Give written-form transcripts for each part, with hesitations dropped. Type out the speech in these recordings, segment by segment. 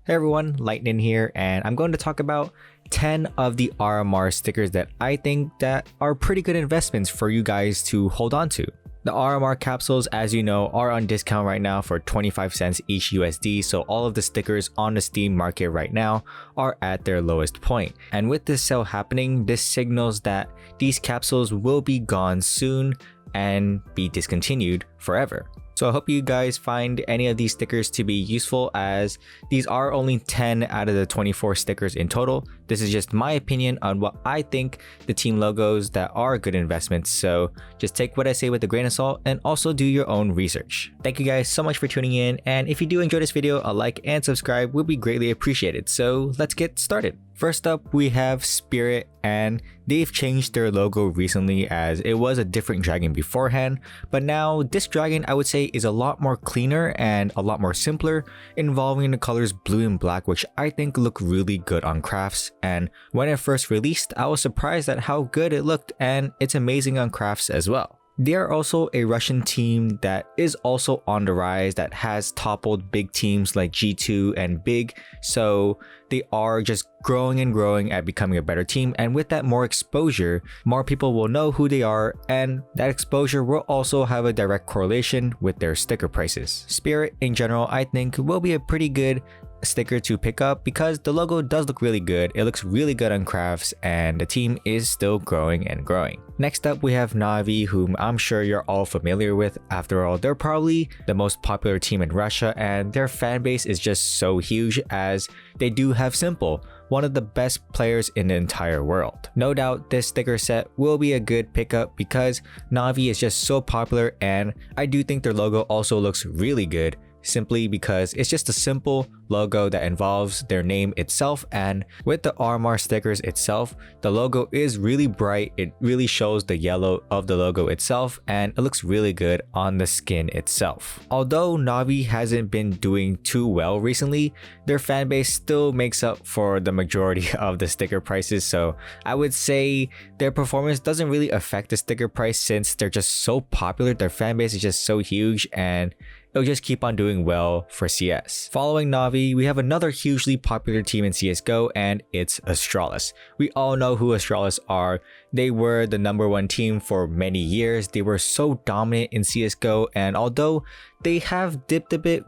Hey everyone, Lightning here, and I'm going to talk about 10 of the RMR stickers that I think that are pretty good investments for you guys to hold on to. The RMR capsules, as you know, are on discount right now for 25 cents each USD, so all of the stickers on the Steam market right now are at their lowest point. And with this sale happening, this signals that these capsules will be gone soon and be discontinued forever. So I hope you guys find any of these stickers to be useful, as these are only 10 out of the 24 stickers in total. This is just my opinion on what I think the team logos that are good investments. So just take what I say with a grain of salt and also do your own research. Thank you guys so much for tuning in, and if you do enjoy this video, a like and subscribe would be greatly appreciated. So let's get started. First up, we have Spirit, and they've changed their logo recently, as it was a different dragon beforehand, but now this dragon I would say is a lot more cleaner and a lot more simpler, involving the colors blue and black, which I think look really good on crafts. And when it first released, I was surprised at how good it looked, and it's amazing on crafts as well. They are also a Russian team that is also on the rise, that has toppled big teams like G2 and Big, so they are just growing and growing at becoming a better team, and with that more exposure, more people will know who they are, and that exposure will also have a direct correlation with their sticker prices. Spirit in general, I think, will be a pretty good sticker to pick up because the logo does look really good, it looks really good on crafts, and the team is still growing and growing. Next up, we have Na'Vi, whom I'm sure you're all familiar with. After all, they're probably the most popular team in Russia, and their fan base is just so huge, as they do have Simple, one of the best players in the entire world. No doubt this sticker set will be a good pickup because Na'Vi is just so popular, and I do think their logo also looks really good, simply because it's just a simple logo that involves their name itself. And with the RMR stickers itself, the logo is really bright, it really shows the yellow of the logo itself, and it looks really good on the skin itself. Although Na'Vi hasn't been doing too well recently, their fan base still makes up for the majority of the sticker prices, so I would say their performance doesn't really affect the sticker price since they're just so popular. Their fan base is just so huge, and it'll just keep on doing well for CS. Following Na'Vi, we have another hugely popular team in CSGO, and it's Astralis. We all know who Astralis are. They were the #1 team for many years. They were so dominant in CSGO, and although they have dipped a bit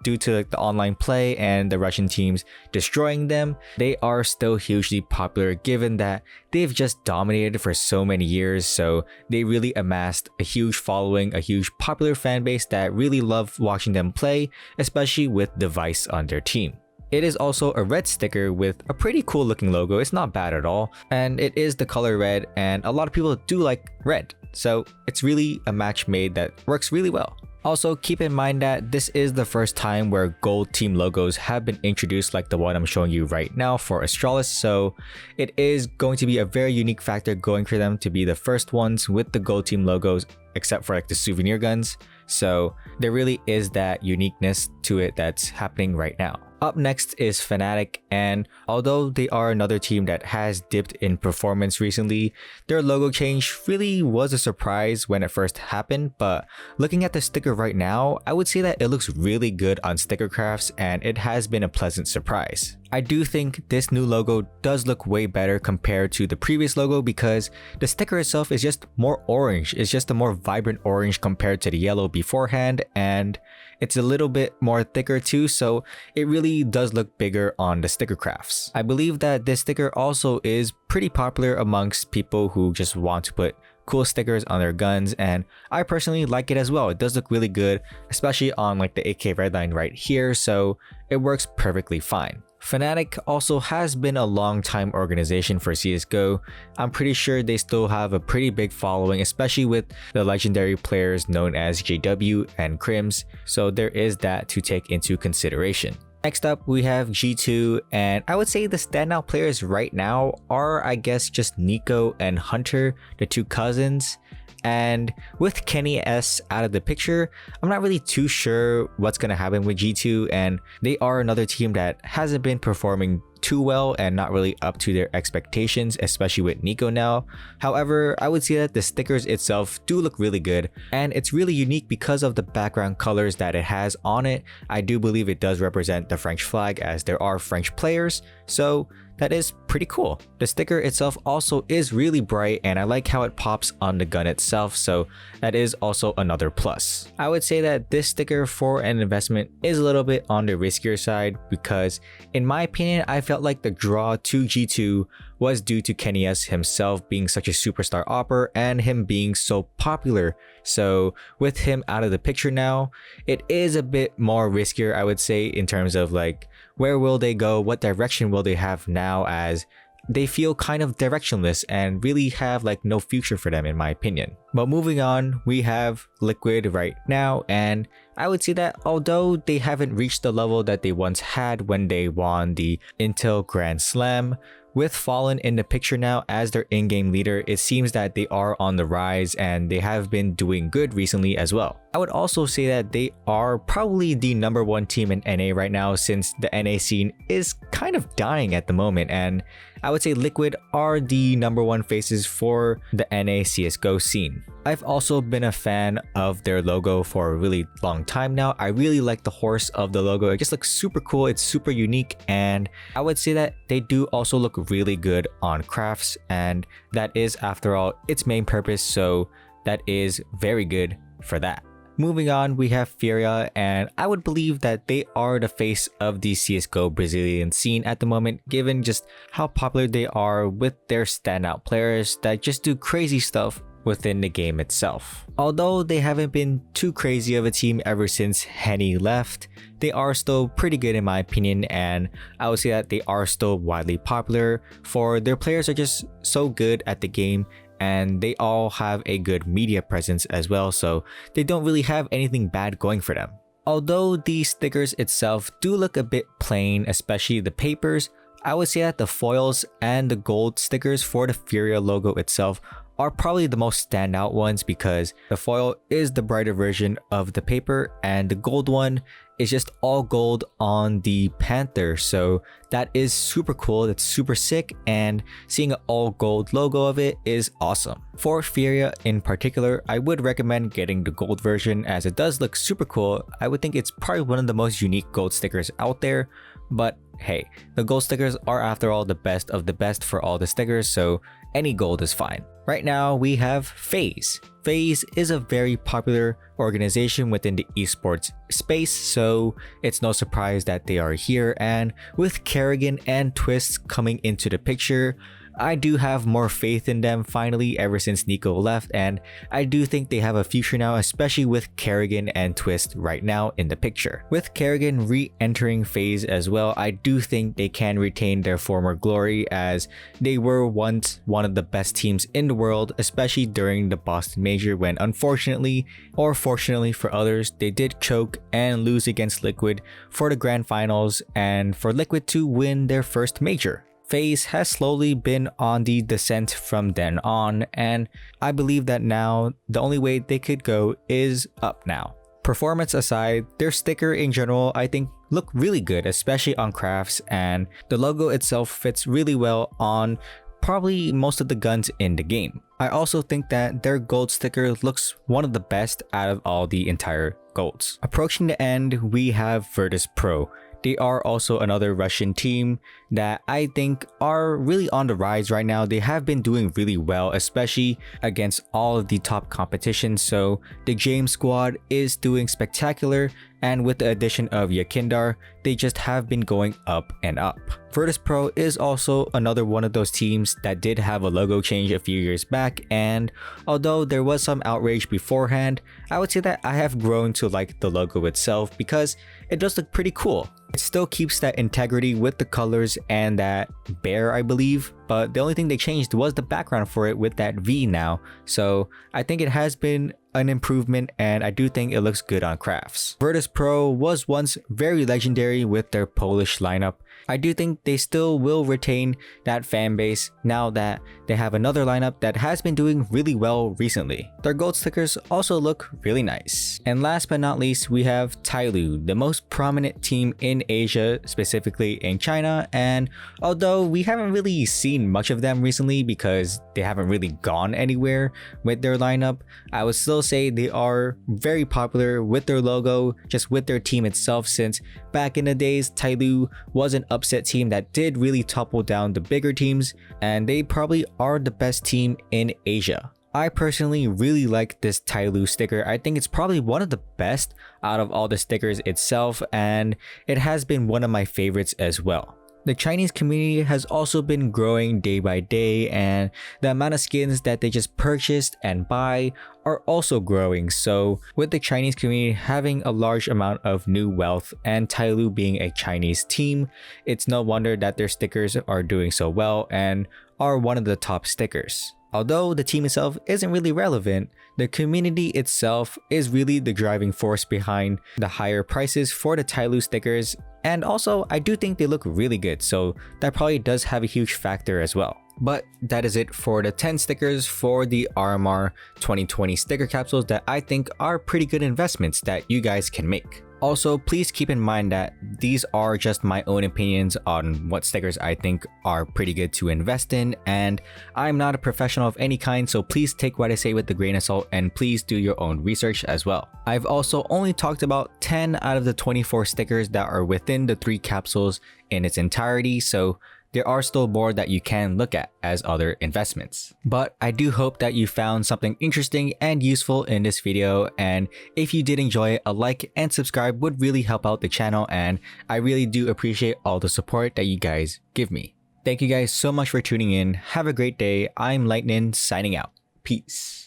due to the online play and the Russian teams destroying them, they are still hugely popular given that they've just dominated for so many years. So they really amassed a huge following, a huge popular fan base that really love watching them play, especially with Device on their team. It is also a red sticker with a pretty cool looking logo. It's not bad at all, and it is the color red, and a lot of people do like red, so it's really a match made that works really well. Also, keep in mind that this is the first time where gold team logos have been introduced like the one I'm showing you right now for Astralis, so it is going to be a very unique factor going for them to be the first ones with the gold team logos, except for like the souvenir guns. So there really is that uniqueness to it that's happening right now. Up next is Fnatic, and although they are another team that has dipped in performance recently, their logo change really was a surprise when it first happened, but looking at the sticker right now, I would say that it looks really good on sticker crafts, and it has been a pleasant surprise. I do think this new logo does look way better compared to the previous logo because the sticker itself is just more orange. It's just a more vibrant orange compared to the yellow beforehand, and it's a little bit more thicker too, so it really does look bigger on the sticker crafts. I believe that this sticker also is pretty popular amongst people who just want to put cool stickers on their guns, and I personally like it as well. It does look really good, especially on like the AK redline right here, so it works perfectly fine. Fnatic also has been a long time organization for CSGO. I'm pretty sure they still have a pretty big following, especially with the legendary players known as JW and Crims, so there is that to take into consideration. Next up, we have G2, and I would say the standout players right now are, I guess, just Nico and Hunter, the two cousins. And with Kenny S out of the picture, I'm not really too sure what's going to happen with G2, and they are another team that hasn't been performing too well and not really up to their expectations, especially with Nico now. However, I would say that the stickers itself do look really good, and it's really unique because of the background colors that it has on it. I do believe it does represent the French flag, as there are French players, so that is pretty cool. The sticker itself also is really bright, and I like how it pops on the gun itself, so that is also another plus. I would say that this sticker for an investment is a little bit on the riskier side because, in my opinion, I felt like the draw to G2 was due to Kenny S himself being such a superstar opper and him being so popular. So with him out of the picture now, it is a bit more riskier, I would say, in terms of like, where will they go? What direction will they have now, as they feel kind of directionless and really have like no future for them, in my opinion. But moving on, we have Liquid right now, and I would say that although they haven't reached the level that they once had when they won the Intel Grand Slam, with Fallen in the picture now as their in-game leader, it seems that they are on the rise and they have been doing good recently as well. I would also say that they are probably the #1 team in NA right now, since the NA scene is kind of dying at the moment, and I would say Liquid are the #1 faces for the NA CSGO scene. I've also been a fan of their logo for a really long time now. I really like the horse of the logo. It just looks super cool. It's super unique, and I would say that they do also look really good on crafts, and that is, after all, its main purpose, so that is very good for that. Moving on, we have FURIA, and I would believe that they are the face of the CSGO Brazilian scene at the moment, given just how popular they are with their standout players that just do crazy stuff within the game itself. Although they haven't been too crazy of a team ever since Henny left, they are still pretty good in my opinion, and I would say that they are still widely popular, for their players are just so good at the game, and they all have a good media presence as well, so they don't really have anything bad going for them. Although these stickers itself do look a bit plain, especially the papers, I would say that the foils and the gold stickers for the FURIA logo itself are probably the most standout ones, because the foil is the brighter version of the paper and the gold one is just all gold on the panther, so that is super cool. That's super sick, and seeing an all gold logo of it is awesome. For FURIA in particular, I would recommend getting the gold version, as it does look super cool. I would think it's probably one of the most unique gold stickers out there, but hey, the gold stickers are after all the best of the best for all the stickers, so any gold is fine. Right now we have FaZe. FaZe is a very popular organization within the esports space, so it's no surprise that they are here, and with Kerrigan and Twist coming into the picture, I do have more faith in them finally ever since Nico left, and I do think they have a future now, especially with Kerrigan and Twist right now in the picture. With Kerrigan re-entering FaZe as well, I do think they can retain their former glory, as they were once one of the best teams in the world, especially during the Boston Major, when unfortunately, or fortunately for others, they did choke and lose against Liquid for the grand finals, and for Liquid to win their first major. FaZe has slowly been on the descent from then on, and I believe that now the only way they could go is up now. Performance aside, their sticker in general I think look really good, especially on crafts, and the logo itself fits really well on probably most of the guns in the game. I also think that their gold sticker looks one of the best out of all the entire golds. Approaching the end, we have Virtus.pro. They are also another Russian team that I think are really on the rise right now. They have been doing really well, especially against all of the top competition. So the James squad is doing spectacular, and with the addition of Yakindar, they just have been going up and up. Virtus.pro is also another one of those teams that did have a logo change a few years back, and although there was some outrage beforehand, I would say that I have grown to like the logo itself because it does look pretty cool. It still keeps that integrity with the colors and that bear, I believe, but the only thing they changed was the background for it with that V now. So I think it has been an improvement, and I do think it looks good on crafts. Virtus.pro was once very legendary with their Polish lineup. I do think they still will retain that fan base now that they have another lineup that has been doing really well recently. Their gold stickers also look really nice. And last but not least, we have Tyloo, the most prominent team in Asia, specifically in China. And although we haven't really seen much of them recently because they haven't really gone anywhere with their lineup, I would still say they are very popular with their logo, just with their team itself, since back in the days, Tyloo was an upset team that did really topple down the bigger teams, and they probably are the best team in Asia. I personally really like this Tyloo sticker. I think it's probably one of the best out of all the stickers itself, and it has been one of my favorites as well. The Chinese community has also been growing day by day, and the amount of skins that they just purchased and buy are also growing. So with the Chinese community having a large amount of new wealth and Tyloo being a Chinese team, it's no wonder that their stickers are doing so well and are one of the top stickers. Although the team itself isn't really relevant, the community itself is really the driving force behind the higher prices for the Tyloo stickers, and also I do think they look really good, so that probably does have a huge factor as well. But that is it for the 10 stickers for the RMR 2020 sticker capsules that I think are pretty good investments that you guys can make. Also, please keep in mind that these are just my own opinions on what stickers I think are pretty good to invest in, and I'm not a professional of any kind, so please take what I say with a grain of salt and please do your own research as well. I've also only talked about 10 out of the 24 stickers that are within the 3 capsules in its entirety, so there are still more that you can look at as other investments. But I do hope that you found something interesting and useful in this video, and if you did enjoy it, a like and subscribe would really help out the channel, and I really do appreciate all the support that you guys give me. Thank you guys so much for tuning in. Have a great day. I'm Lightning signing out. Peace.